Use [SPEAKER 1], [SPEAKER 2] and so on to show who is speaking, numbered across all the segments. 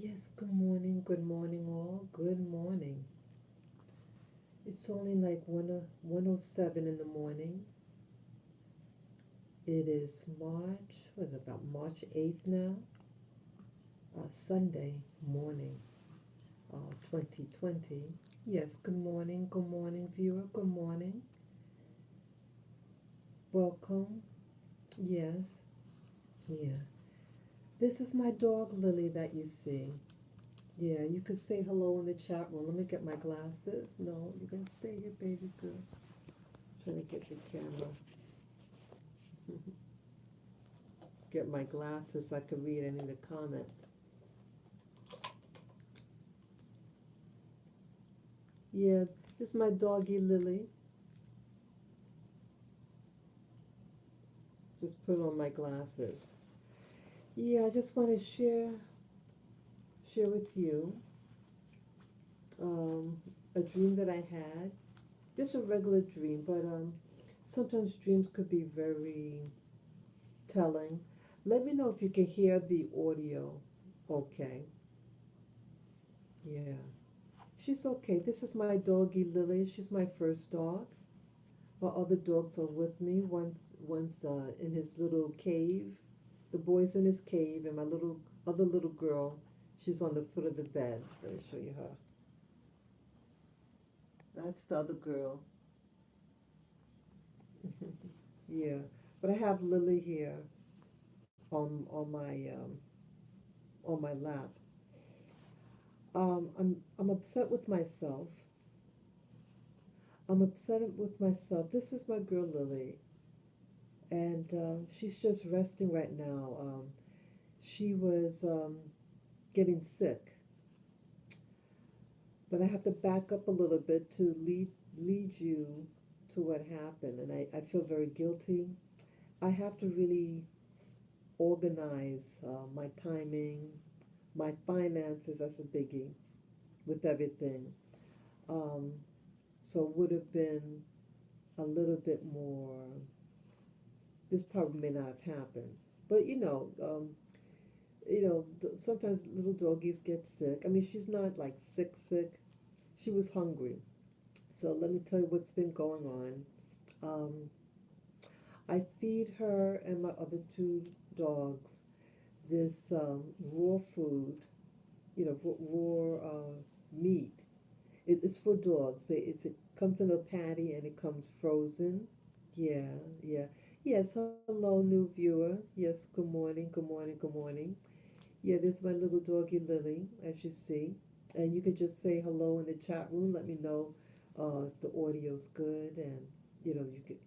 [SPEAKER 1] Yes, good morning all, good morning. It's only like 1:07 in the morning. It is what is it, about March 8th now? Sunday morning, 2020. Yes, good morning, viewer, good morning. Welcome, yes, yeah. This is my dog Lily that you see. Yeah, you could say hello in the chat room. Let me get my glasses. No, you can stay here, baby girl. Trying to get the camera. Get my glasses so I can read any of the comments. Yeah, this is my doggy Lily. Just put on my glasses. Yeah, I just want to share with you um, a dream that I had. Just a regular dream, but sometimes dreams could be very telling. Let me know if you can hear the audio. Okay. Yeah. She's okay. This is my doggy Lily. She's my first dog. While other dogs are with me. One's in his little cave. The boy's in his cave, and my other little girl, she's on the foot of the bed. Let me show you her. That's the other girl. Yeah, but I have Lily here on my lap. I'm upset with myself. I'm upset with myself. This is my girl Lily, and she's just resting right now. She was getting sick, but I have to back up a little bit to lead you to what happened, and I feel very guilty. I have to really organize my timing, my finances. That's a biggie with everything. Um, so it would have been a little bit more. This probably may not have happened, but sometimes little doggies get sick. I mean, she's not like sick. She was hungry. So let me tell you what's been going on. Um, I feed her and my other two dogs this raw food, raw meat. It's for dogs. It comes in a patty and it comes frozen. Yeah, yeah. Yes, hello, new viewer. Yes, good morning. Yeah, this is my little doggy Lily, as you see. And you can just say hello in the chat room. Let me know if the audio's good and, you could,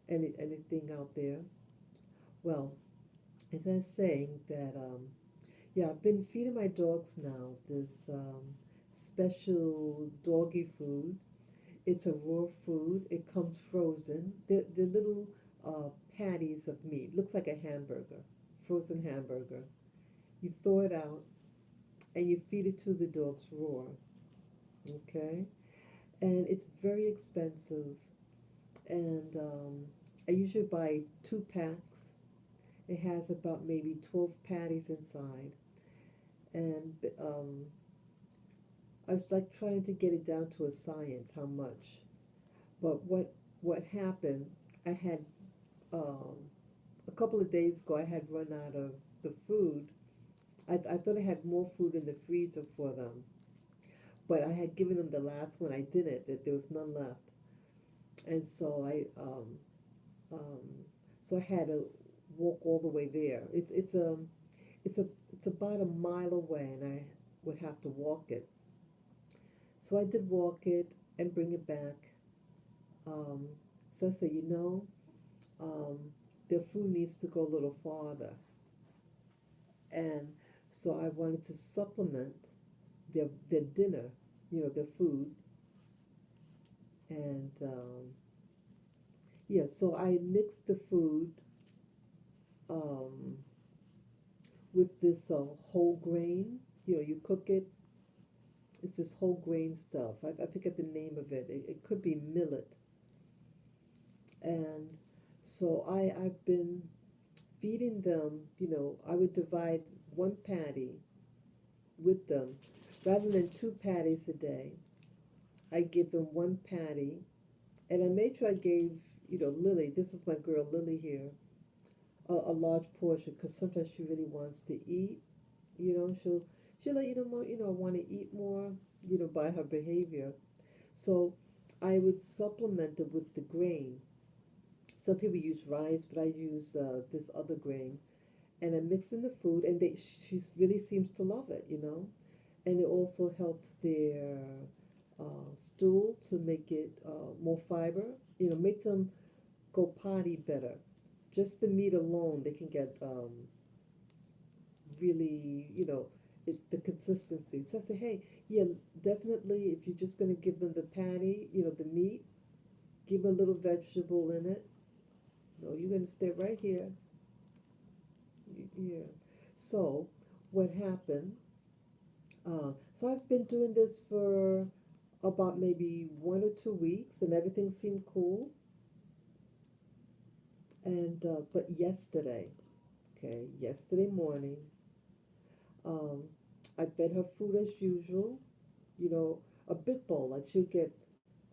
[SPEAKER 1] anything out there. Well, as I was saying that, yeah, I've been feeding my dogs now this special doggy food. It's a raw food. It comes frozen. The little patties of meat. Looks like a hamburger, frozen hamburger. You thaw it out and you feed it to the dogs raw. Okay, and it's very expensive. And I usually buy 2 packs. It has about maybe 12 patties inside, and I was like trying to get it down to a science how much. But what happened? I had um, a couple of days ago. I had run out of the food. I thought I had more food in the freezer for them, but I had given them the last one. I didn't. That there was none left, and um, so I had to walk all the way there. It's a it's about a mile away, and I would have to walk it. So I did walk it and bring it back. Um, so I said, um, their food needs to go a little farther. And so I wanted to supplement their dinner, their food. And yeah, so I mixed the food um, with this whole grain. You cook it. It's this whole grain stuff. I forget the name of it. It could be millet. And so I've been feeding them. I would divide one patty. with them. Rather than two patties a day, I give them one patty, and I made sure I gave, Lily. This is my girl Lily here, a large portion because sometimes she really wants to eat. She'll let you know more. I want to eat more. By her behavior. So I would supplement it with the grain. Some people use rice, but I use this other grain, and I mix in the food, and she really seems to love it. And it also helps their stool to make it more fiber. Make them go potty better. Just the meat alone, they can get really, the consistency. So I say, hey, yeah, definitely, if you're just going to give them the patty, the meat, give a little vegetable in it. No, you're going to stay right here. Yeah. So, what happened? So I've been doing this for about maybe 1 or 2 weeks, and everything seemed cool. And but yesterday morning, um, I fed her food as usual. You know, a big bowl. Like she'll get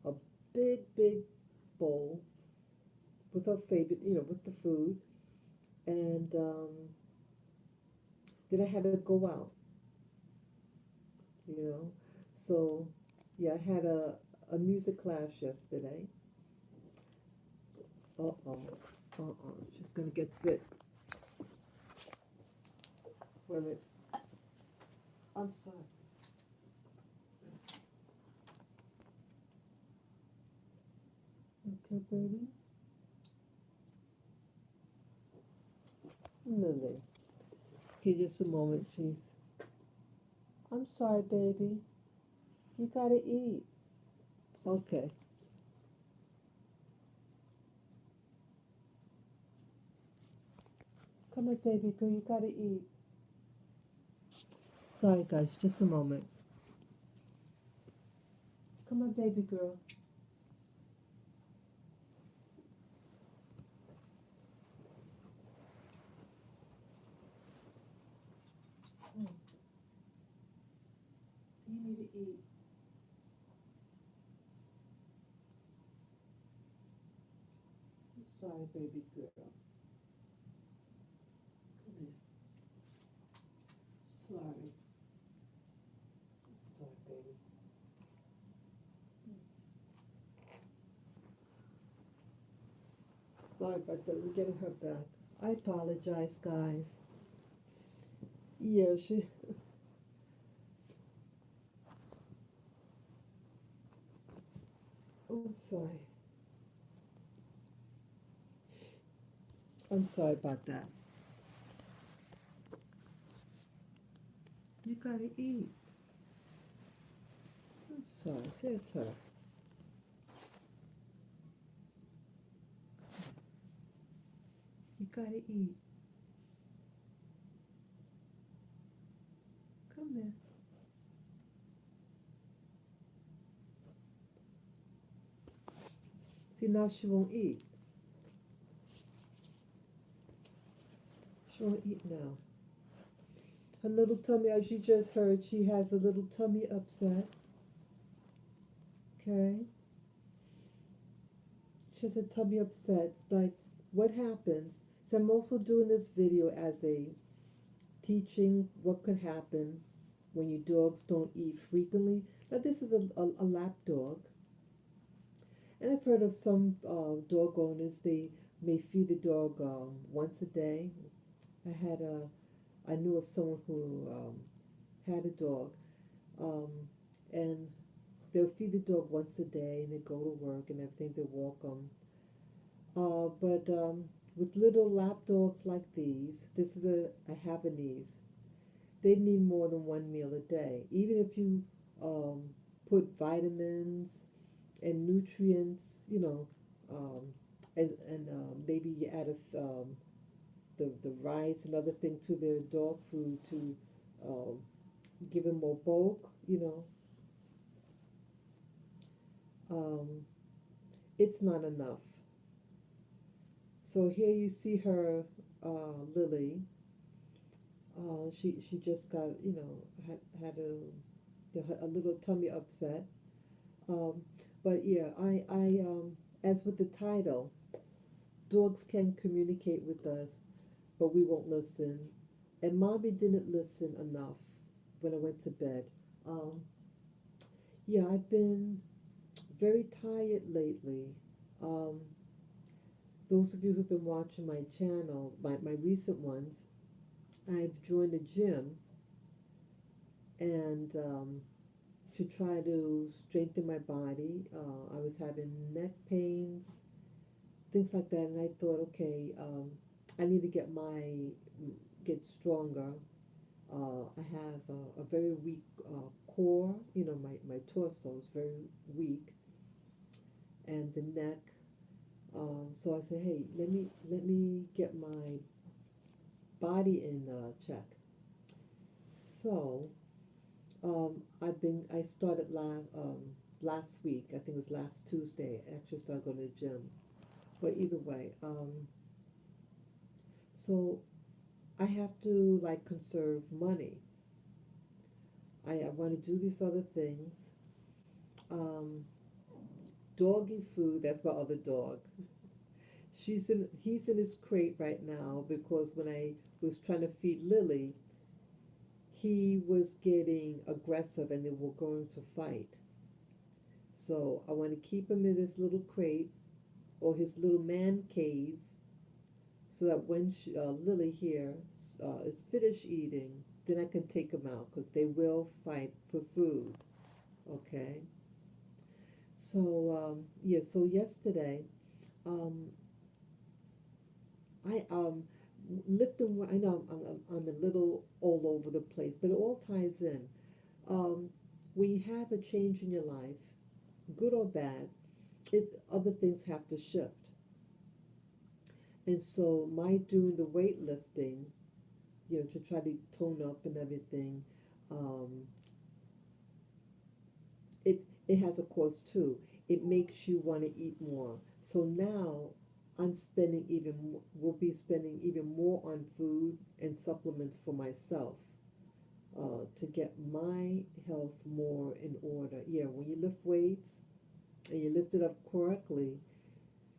[SPEAKER 1] a big bowl with her favorite, with the food, and then I had to go out. You know, so yeah, I had a music class yesterday. She's gonna get sick. Wait a minute. I'm sorry. Okay, baby. Lily. Okay, just a moment, please. I'm sorry, baby. You gotta eat. Okay. Come on, baby girl. You gotta eat. Sorry, guys. Just a moment. Come on, baby girl. Oh, so you need to eat. I'm sorry, baby girl. Come here. Sorry. Sorry, baby. Sorry about that. We're getting her back. I apologize, guys. Yeah, I'm sorry. I'm sorry about that. You gotta eat. I'm sorry. See, it's her. You gotta eat. Come here. See, now she won't eat. She won't eat now. Her little tummy, as you just heard, she has a little tummy upset. Okay? She has a tummy upset. It's like, what happens? So I'm also doing this video as a teaching what could happen when your dogs don't eat frequently. Now, this is a lap dog. And I've heard of some dog owners, they may feed the dog once a day. I had a, I knew of someone who had a dog, um, and they'll feed the dog once a day, and they go to work and everything. They walk them. But with little lap dogs like these, this is a Havanese. They need more than one meal a day. Even if you um, put vitamins and nutrients, and maybe you add the rice and other thing to their dog food to um, give them more bulk, um, it's not enough. So here you see her, Lily. She just got, had a little tummy upset. Um, but yeah, as with the title, dogs can communicate with us, but we won't listen. And mommy didn't listen enough when I went to bed. Um, yeah, I've been very tired lately. Um, those of you who've been watching my channel, my recent ones, I've joined a gym and to try to strengthen my body. I was having neck pains, things like that, and I thought, okay, I need to get stronger. I have a very weak core. My torso is very weak, and the neck. So I said, hey, let me get my body in check. So I started last week. I think it was last Tuesday. I actually started going to the gym. But either way, so I have to like conserve money. I want to do these other things. Um, Doggy food. That's my other dog. He's in his crate right now because when I was trying to feed Lily, he was getting aggressive and they were going to fight. So I want to keep him in this little crate or his little man cave so that when Lily here is finished eating, then I can take him out because they will fight for food. Okay. So yeah. So yesterday, um, I lifting. I know I'm a little all over the place, but it all ties in. Um, when you have a change in your life, good or bad, other things have to shift. And so my doing the weightlifting, to try to tone up and everything, um, it has a cost too. It makes you want to eat more. So now will be spending even more on food and supplements for myself to get my health more in order. Yeah, when you lift weights and you lift it up correctly,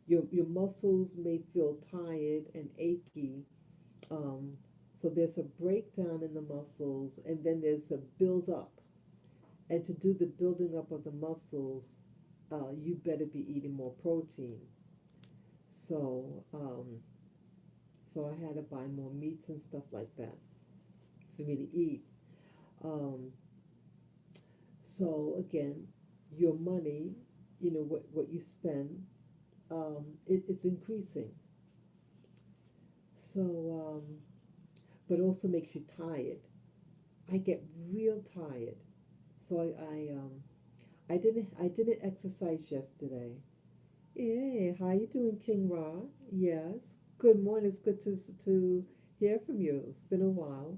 [SPEAKER 1] your muscles may feel tired and achy. Um, so there's a breakdown in the muscles, and then there's a build up. And to do the building up of the muscles, you better be eating more protein. So, so I had to buy more meats and stuff like that for me to eat. Um, so again, your money, what you spend, it's increasing. So, but it also makes you tired. I get real tired. So I didn't exercise yesterday. Hey, how you doing, King Ra? Yes. Good morning. It's good to hear from you. It's been a while.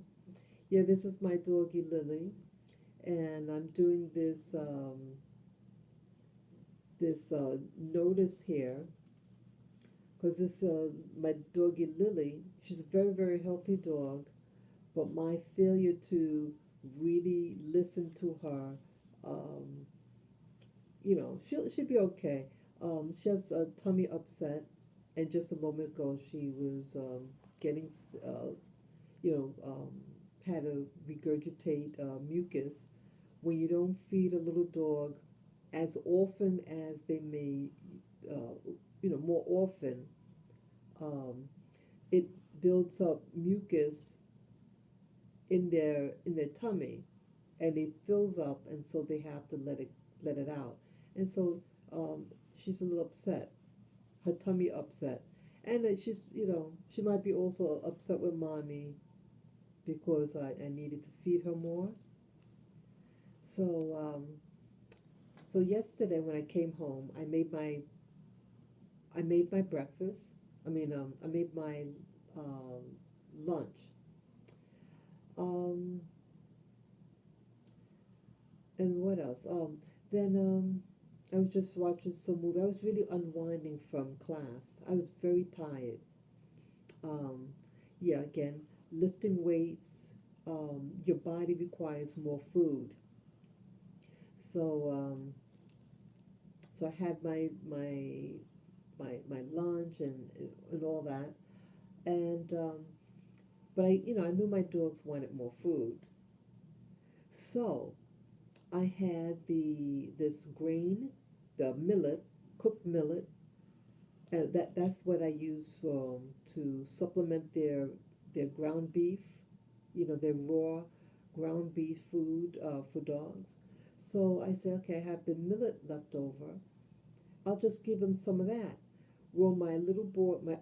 [SPEAKER 1] Yeah, this is my doggy Lily, and I'm doing this notice here because this my doggy Lily. She's a very very healthy dog, but my failure to really listen to her, um, she'll be okay. She has a tummy upset, and just a moment ago she was getting, you know, um, had to regurgitate mucus. When you don't feed a little dog as often as they may, more often, um, it builds up mucus in their tummy, and it fills up, and so they have to let it out. And so she's a little upset, her tummy upset, and she's she might be also upset with mommy because I needed to feed her more. So so yesterday when I came home, I made my breakfast. I made my um, lunch. Um, and what else? Then I was just watching some movie. I was really unwinding from class. I was very tired. Um, yeah, again, lifting weights. your body requires more food. So so I had my lunch and all that, and but I knew my dogs wanted more food, so I had this grain, the millet, cooked millet, and that's what I use for to supplement their ground beef, their raw ground beef food for dogs. So I said, okay, I have the millet left over. I'll just give them some of that. Well, my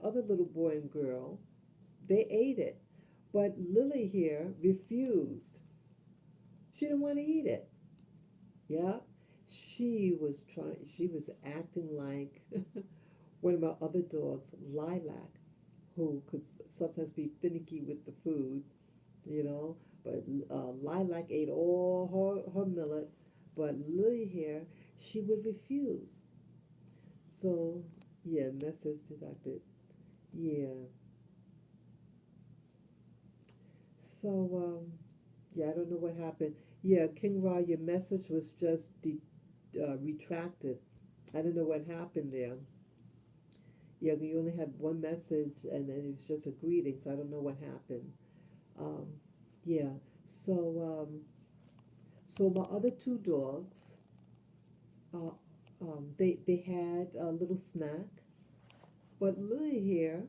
[SPEAKER 1] other little boy and girl, they ate it, but Lily here refused. She didn't want to eat it. Yeah, she was acting like one of my other dogs, Lilac, who could sometimes be finicky with the food, you know. But Lilac ate all her millet, but Lily here, she would refuse. So, yeah, message deducted. Yeah. So, yeah, I don't know what happened. Yeah, King Ra, your message was just retracted. I don't know what happened there. Yeah, you only had one message and then it was just a greeting, so I don't know what happened. Um, yeah, so so my other two dogs, uh, they had a little snack, but Lily here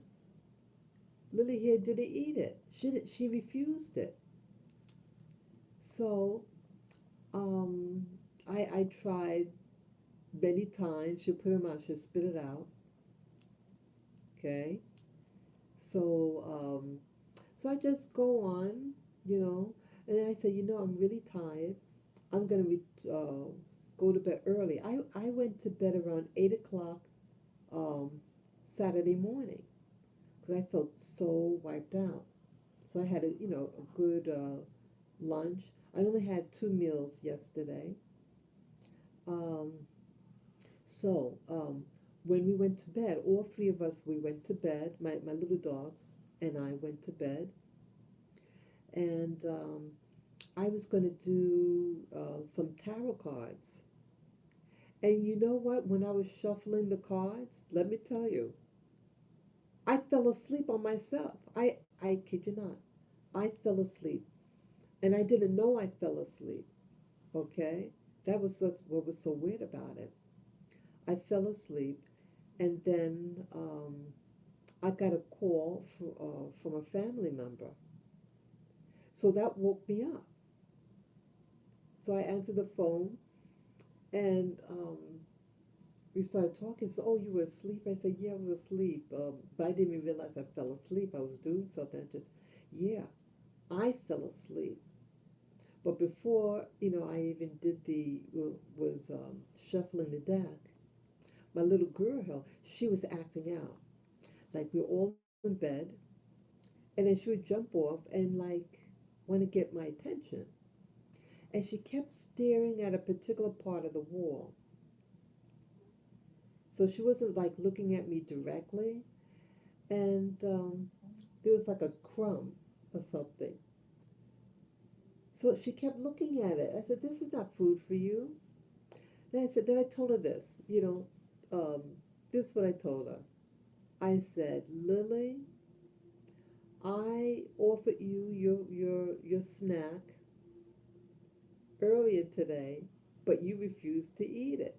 [SPEAKER 1] didn't eat it. She refused it. So um, I tried many times. She'll put them out. She'll spit it out. Okay. So so I just go on, you know, and then I say, I'm really tired. I'm gonna go to bed early. I went to bed around 8 o'clock um, Saturday morning because I felt so wiped out. So I had a good lunch. I only had two meals yesterday. Um, so when we went to bed, all three of us we went to bed. My little dogs and I went to bed, and I was going to do some tarot cards. And you know what? When I was shuffling the cards, let me tell you, I fell asleep on myself. I kid you not. I fell asleep. And I didn't know I fell asleep. Okay? That was what was so weird about it. I fell asleep, and then I got a call from a family member. So that woke me up. So I answered the phone, and we started talking. So, oh, you were asleep? I said, yeah, I was asleep. But I didn't even realize I fell asleep. I was doing something. Yeah, I fell asleep. But before, I even did was shuffling the deck, my little girl, she was acting out. Like we were all in bed, and then she would jump off and like want to get my attention. And she kept staring at a particular part of the wall. So she wasn't like looking at me directly, and there was like a crumb or something. So she kept looking at it. I said, "This is not food for you." Then I told her this, this is what I told her. I said, Lily, I offered you your snack earlier today, but you refused to eat it.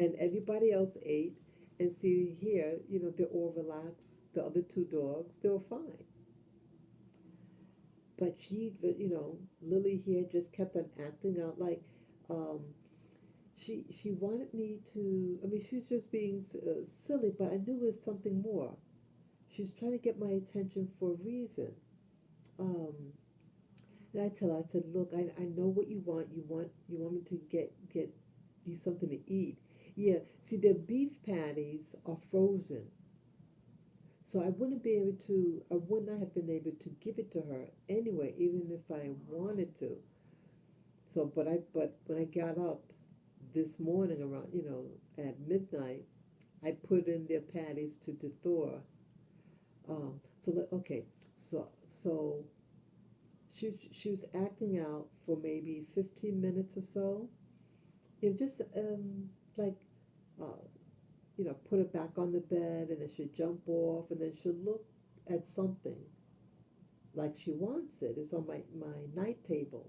[SPEAKER 1] And everybody else ate. And see here, they're all relaxed. The other two dogs, they were fine. But Lily here just kept on acting out like um, she wanted me to. I mean, she was just being silly, but I knew it was something more. She's trying to get my attention for a reason. Um, and I tell her, I said, look, I know what you want. You want me to get you something to eat. Yeah, see, the beef patties are frozen, so I would not have been able to give it to her anyway, even if I wanted to. So, but when I got up this morning around, at midnight, I put in their patties to thaw. Okay, so she was acting out for maybe 15 minutes or so. Just like uh, put her back on the bed, and then she'd jump off, and then she'd look at something like she wants it. It's on my night table.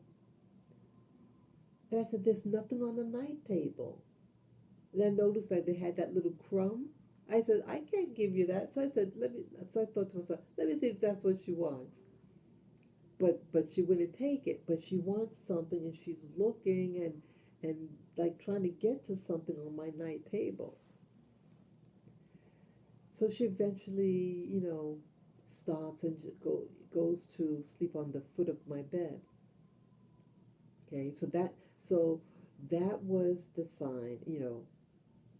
[SPEAKER 1] And I said, there's nothing on the night table. And I noticed that they had that little crumb. I said, I can't give you that. So I said, so I thought to myself, let me see if that's what she wants. But she wouldn't take it. But she wants something, and she's looking and like trying to get to something on my night table. So she eventually, stops and goes to sleep on the foot of my bed. Okay, so that was the sign,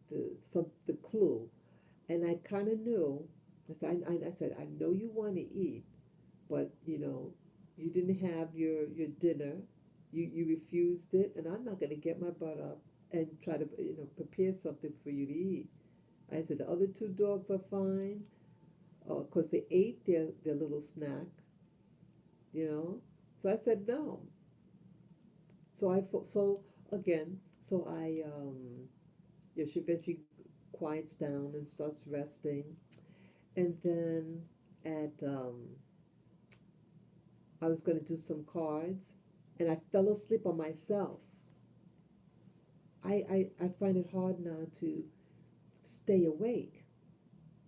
[SPEAKER 1] the clue, and I kind of knew. I said, I know you want to eat, but you didn't have your dinner. You refused it, and I'm not going to get my butt up and try to prepare something for you to eat. I said the other two dogs are fine, because they ate their little snack, you know. So I said no. So again, so she eventually quiets down and starts resting, and then at I was going to do some cards, and I fell asleep on myself. I find it hard now to stay awake.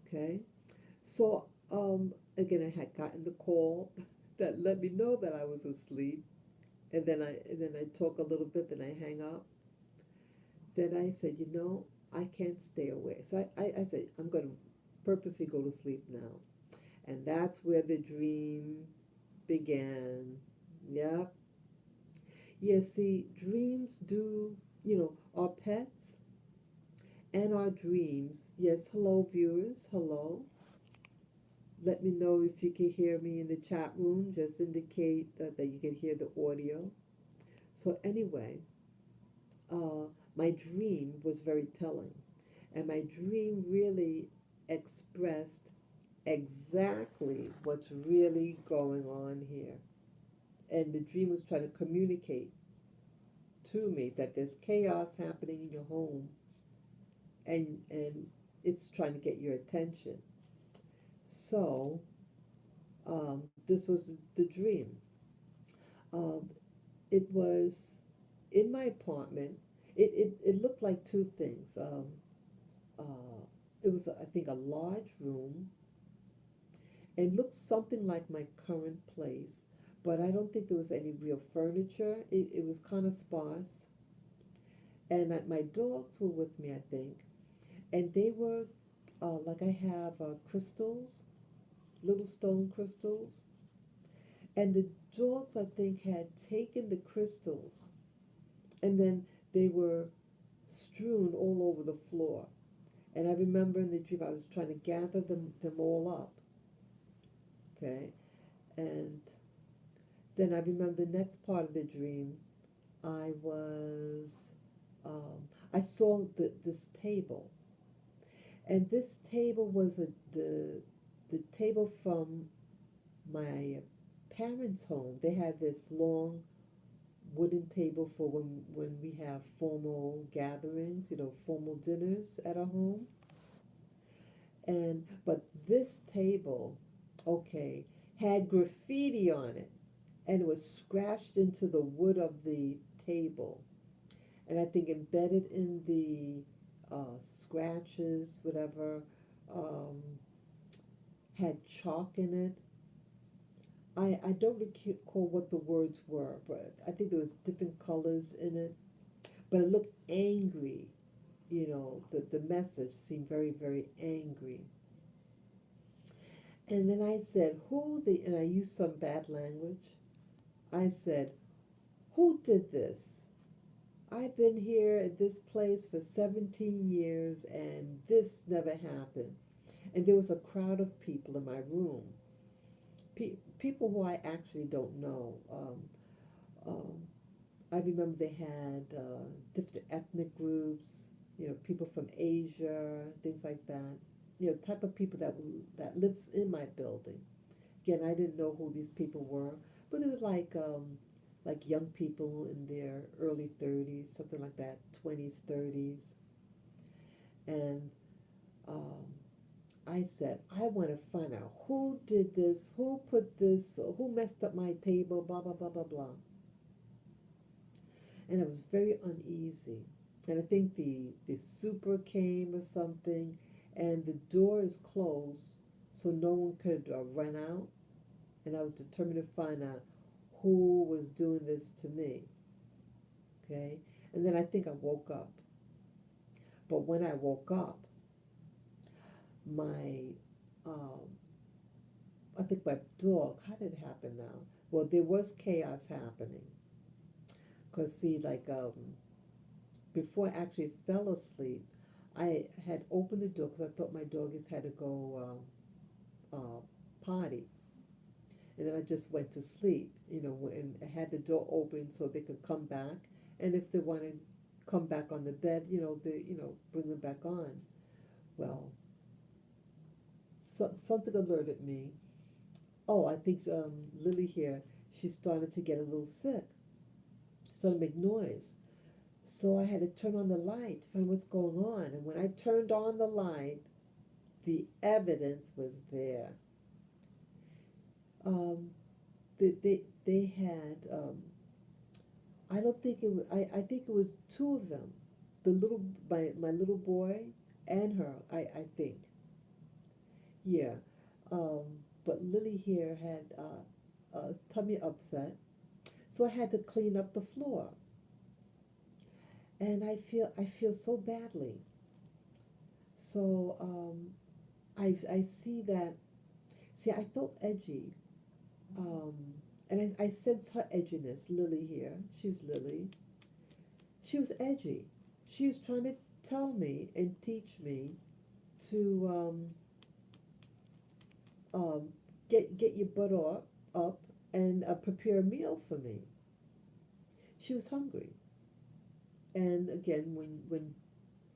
[SPEAKER 1] Okay, so again, I had gotten the call that let me know that I was asleep, and then I talk a little bit, then I hang up. Then I said, I can't stay awake. So I said, I'm going to purposely go to sleep now. And that's where the dream began. Yep. Yeah, see, dreams do, our pets and our dreams. Yes, hello, viewers. Hello. Let me know if you can hear me in the chat room. Just indicate that you can hear the audio. So, anyway, uh, my dream was very telling. And my dream really expressed exactly what's really going on here. And the dream was trying to communicate to me that there's chaos happening in your home, and it's trying to get your attention. So this was the dream. Um, it was in my apartment. It looked like two things. Uh, it was, I think, a large room, and looked something like my current place, but I don't think there was any real furniture. It was kind of sparse, and my dogs were with me, I think, and they were like I have crystals, little stone crystals, and the dogs, I think, had taken the crystals, and then they were strewn all over the floor. And I remember in the dream I was trying to gather them all up. Okay, and then I remember the next part of the dream. I was I saw this table, and this table was the table from my parents' home. They had this long wooden table for when we have formal gatherings, formal dinners at our home. And but this table, okay, had graffiti on it, and it was scratched into the wood of the table. And I think embedded in the scratches, whatever, um, had chalk in it. I don't recall what the words were, but I think there was different colors in it. But it looked angry. The message seemed very, very angry. And then I said, and I used some bad language. I said, who did this? I've been here at this place for 17 years, and this never happened. And there was a crowd of people in my room, people who I actually don't know. Um, I remember they had different ethnic groups, people from Asia, things like that. Type of people that lives in my building. Again, I didn't know who these people were, but it was like young people in their early 30s, something like that, 20s, 30s, and um, I said, I want to find out who did this, who put this, who messed up my table, blah, blah, blah, blah, blah. And I was very uneasy. And I think the super came or something, and the door is closed, so no one could run out. And I was determined to find out who was doing this to me. Okay? And then I think I woke up. But when I woke up, my um, I think my dog, how did it happen now? Well, there was chaos happening. Because, see, before I actually fell asleep, I had opened the door because I thought my doggies had to go potty. And then I just went to sleep, and I had the door open so they could come back. And if they want to come back on the bed, bring them back on. Well, something alerted me. Oh, I think Lily here, she started to get a little sick, started to make noise. So I had to turn on the light to find what's going on. And when I turned on the light, the evidence was there. Um, they had, I don't think it was, I think it was two of them. My little boy and her, I think. Yeah. Um, but Lily here had a tummy upset. So I had to clean up the floor. And I feel so badly. So I see that. See, I felt edgy, um, and I sense her edginess. Lily here, she's Lily. She was edgy. She was trying to tell me and teach me to um, get your butt up and prepare a meal for me. She was hungry, and again, when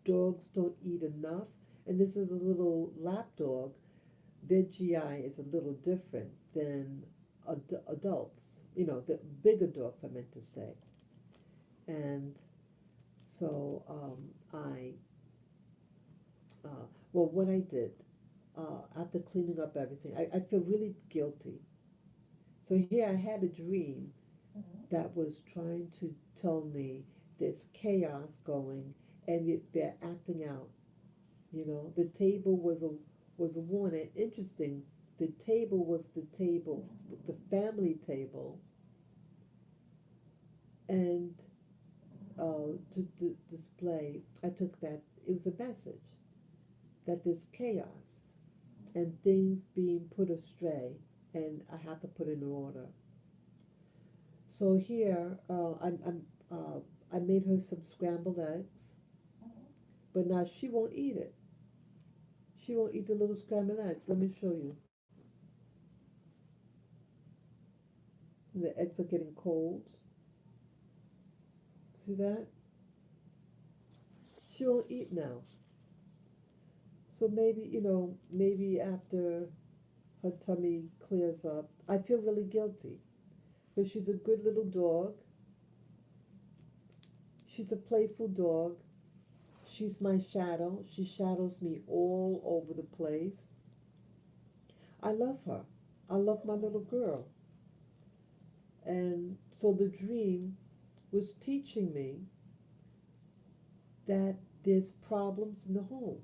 [SPEAKER 1] dogs don't eat enough, and this is a little lap dog, their GI is a little different than adults, the bigger dogs, I meant to say. And so well, what I did after cleaning up everything, I feel really guilty. So here I had a dream that was trying to tell me there's chaos going and they're acting out. The table was a warning. Interesting. The table was the table, the family table, and to display. I took that it was a message that there's chaos and things being put astray, and I have to put it in order. So here, I made her some scrambled eggs, but now she won't eat it. She won't eat the little scrambled eggs. Let me show you. The eggs are getting cold. See that? She won't eat now. So maybe, maybe after her tummy clears up, I feel really guilty. But she's a good little dog. She's a playful dog. She's my shadow. She shadows me all over the place. I love her. I love my little girl. And so the dream was teaching me that there's problems in the home.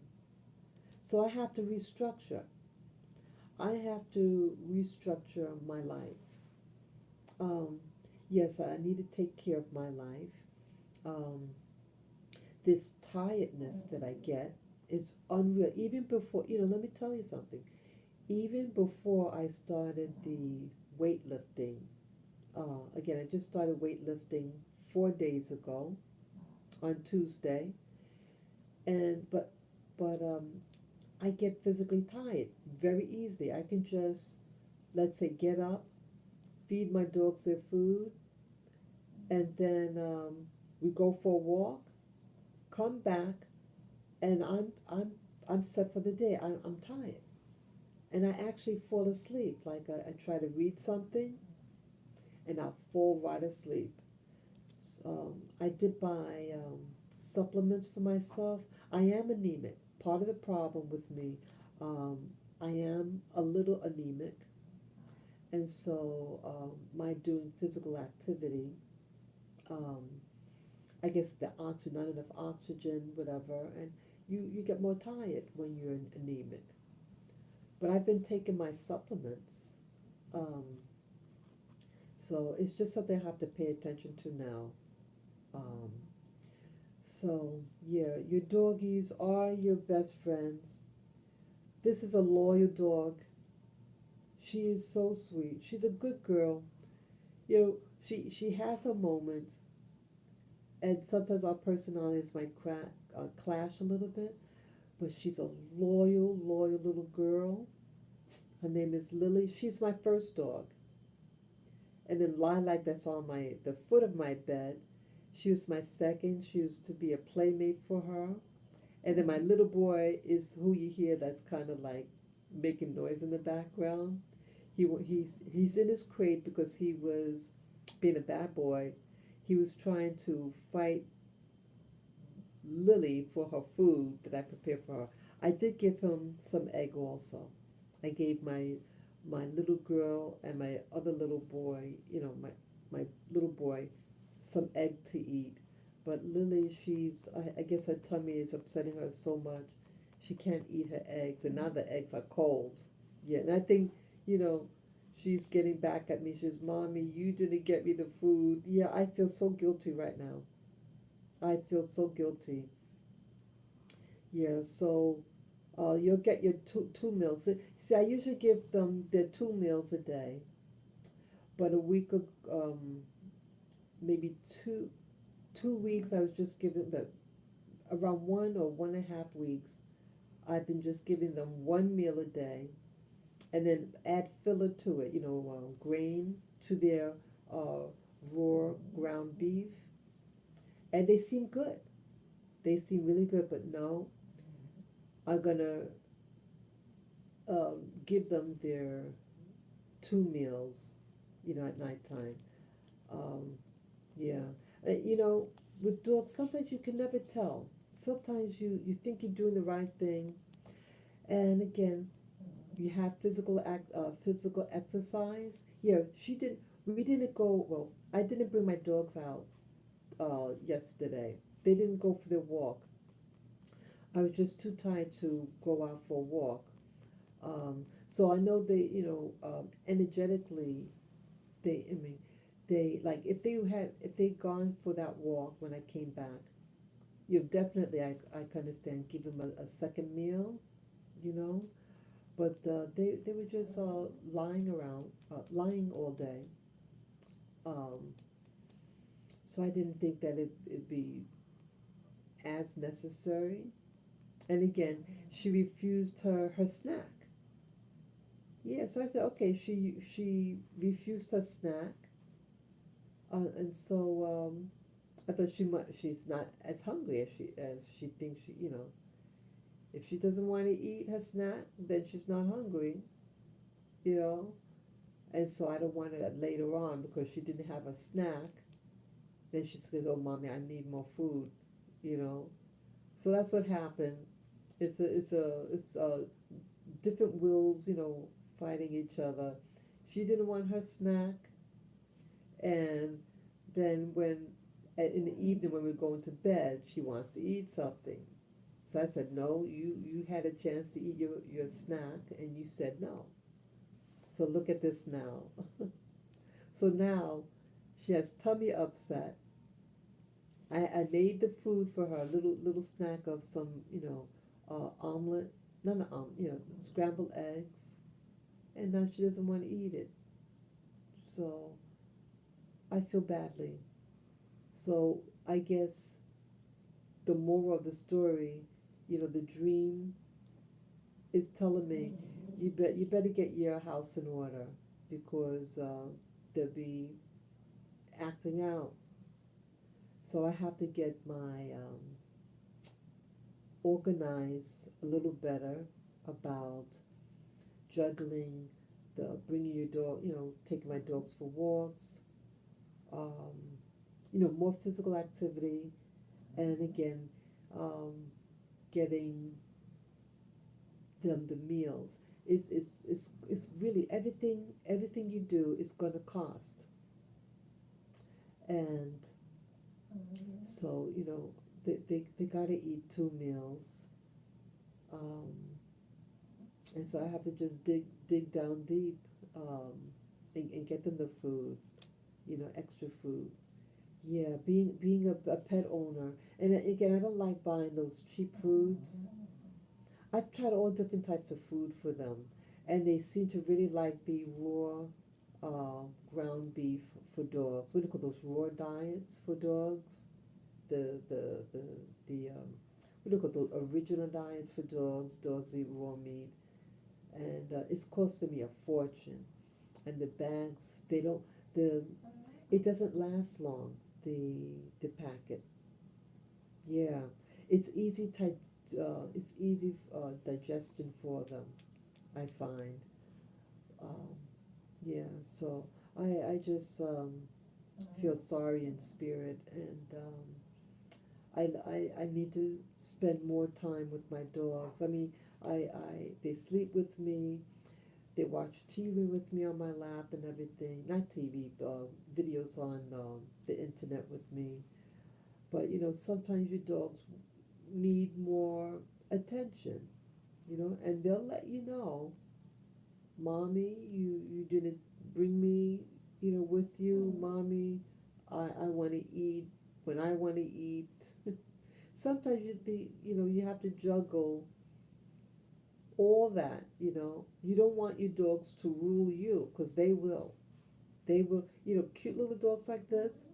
[SPEAKER 1] So I have to restructure. I have to restructure my life. Um, yes, I need to take care of my life. Um, this tiredness that I get is unreal. Even before, let me tell you something. Even before I started the weightlifting, again, I just started weightlifting 4 days ago on Tuesday, and but I get physically tired very easily. I can just, let's say, get up, feed my dogs their food, and then we go for a walk, come back, and I'm set for the day. I'm tired, and I actually fall asleep. Like I try to read something, and I'll fall right asleep. I did buy supplements for myself. I am anemic. Part of the problem with me, um, I am a little anemic, and so my doing physical activity, um, I guess the oxygen, not enough oxygen, whatever, and you get more tired when you're anemic. But I've been taking my supplements, um, so it's just something I have to pay attention to now. Um, so yeah, your doggies are your best friends. This is a loyal dog. She is so sweet. She's a good girl. You know, she has her moments, and sometimes our personalities might clash a little bit. But she's a loyal little girl. Her name is Lily. She's my first dog. And then Lilac, that's on the foot of my bed. She was my second. She used to be a playmate for her. And then my little boy is who you hear that's kind of like making noise in the background. He's in his crate because he was being a bad boy. He was trying to fight Lily for her food that I prepared for her. I did give him some egg also. I gave my little girl and my other little boy, my little boy, some egg to eat. But Lily, I guess her tummy is upsetting her so much, she can't eat her eggs, and now the eggs are cold. Yeah, and I think, you know, she's getting back at me. She says, Mommy, you didn't get me the food. Yeah, I feel so guilty right now. I feel so guilty. Yeah, so you'll get your two meals. See, I usually give them their 2 meals a day, but a week of maybe 2 weeks, I was just giving them around 1 or 1.5 weeks. I've been just giving them 1 meal a day, and then add filler to it. Grain to their uh, raw ground beef, and they seem good. They seem really good, but no, I'm gonna give them their 2 meals, at nighttime. Um, yeah, you know, with dogs, sometimes you can never tell. Sometimes you think you're doing the right thing, and again, you have physical exercise. Yeah, she did. We didn't go. Well, I didn't bring my dogs out yesterday. They didn't go for their walk. I was just too tired to go out for a walk. So I know energetically, I mean, like if they gone for that walk when I came back, definitely I can understand give them a second meal, you know. But they were just lying around, lying all day. Um, so I didn't think that it'd be as necessary. And again, she refused her snack. Yeah, so I thought, okay, she refused her snack, and so I thought she's not as hungry as she thinks she. If she doesn't want to eat her snack, then she's not hungry, you know. And so I don't want it later on because she didn't have a snack. Then she says, "Oh, mommy, I need more food," you know. So that's what happened. It's different wills, fighting each other. She didn't want her snack, and then in the evening when we're going to bed, she wants to eat something. So I said, no, you had a chance to eat your snack, and you said no. So look at this now. So now she has tummy upset. I made the food for her, little snack of some, omelet, not an omelet, scrambled eggs, and now she doesn't want to eat it. So I feel badly. So I guess the moral of the story, the dream is telling me you better get your house in order because they'll be acting out. So I have to get my organize a little better about juggling the bringing your dog, taking my dogs for walks, um, more physical activity, and again, um, getting them the meals. It's really everything you do is going to cost, and so they got to eat 2 meals, um, and so I have to just dig down deep, um, and get them the food, extra food. Yeah, being a pet owner, and again, I don't like buying those cheap foods. I've tried all different types of food for them, and they seem to really like the raw ground beef for dogs. What do you call those raw diets for dogs? The what do you call those original diets for dogs? Dogs eat raw meat, and it's costing me a fortune. And the bags, they don't the it doesn't last long. The packet, yeah, it's easy it's easy digestion for them. I find, um, yeah. So I just feel sorry in spirit, and I need to spend more time with my dogs. I mean, I they sleep with me. They watch TV with me on my lap and everything. Not TV, videos on the internet with me. But sometimes your dogs need more attention, and they'll let you know, mommy, you didn't bring me, with you, mommy. I want to eat when I want to eat. Sometimes you have to juggle all that. You don't want your dogs to rule you, because they will, cute little dogs like this,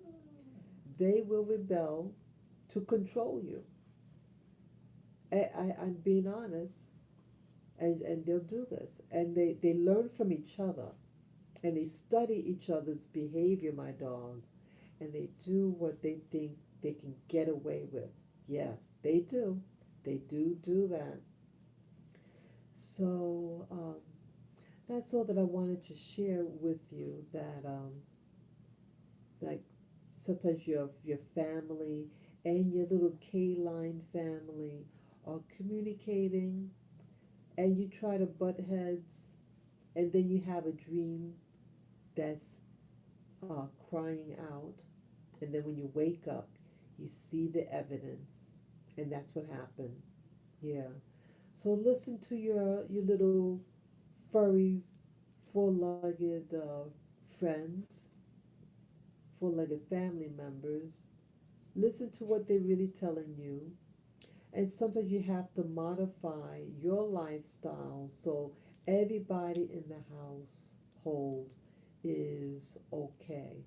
[SPEAKER 1] they will rebel to control you. I'm being honest, and they'll do this, and they learn from each other, and they study each other's behavior, my dogs, and they do what they think they can get away with. Yes, they do that. So that's all that I wanted to share with you, that like sometimes your family and your little K-line family are communicating, and you try to butt heads, and then you have a dream that's crying out, and then when you wake up, you see the evidence, and that's what happened. Yeah. So listen to your little furry, four-legged friends, four-legged family members. Listen to what they're really telling you, and sometimes you have to modify your lifestyle so everybody in the household is okay.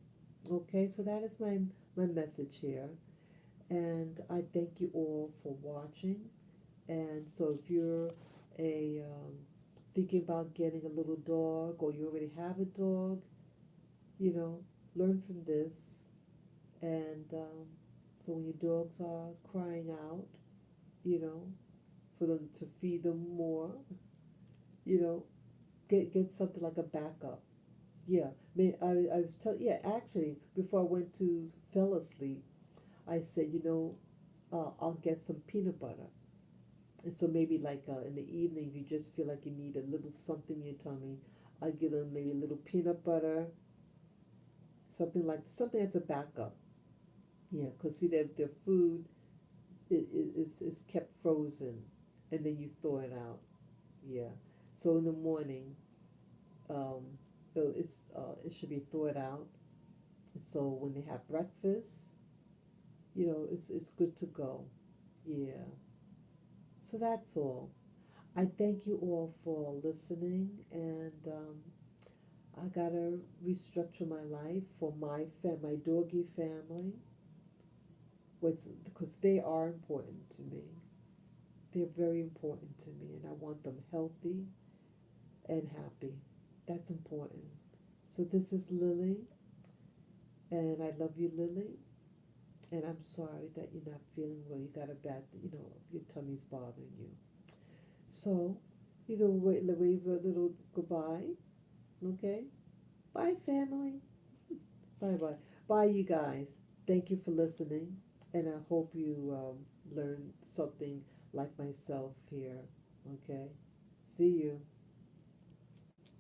[SPEAKER 1] Okay, so that is my message here, and I thank you all for watching. And so if you're a thinking about getting a little dog, or you already have a dog, you know, learn from this. And so when your dogs are crying out, you know, for them to feed them more, you know, get something like a backup. Yeah, I was telling, yeah, actually, before I went to fell asleep, I said, I'll get some peanut butter. And so maybe like in the evening, if you just feel like you need a little something in your tummy, I'll give them maybe a little peanut butter, something that's a backup. Yeah, because see, their food is kept frozen, and then you thaw it out. Yeah. So in the morning, um, it should be thawed out. So when they have breakfast, it's good to go. Yeah. So that's all. I thank you all for listening, and I gotta restructure my life for my doggy family, because they are important to me. They're very important to me, and I want them healthy and happy. That's important. So this is Lily, and I love you, Lily. And I'm sorry that you're not feeling well. You got a bad, your tummy's bothering you. So you can wave a little goodbye, okay? Bye, family. Bye bye. Bye, you guys. Thank you for listening, and I hope you learned something like myself here. Okay. See you.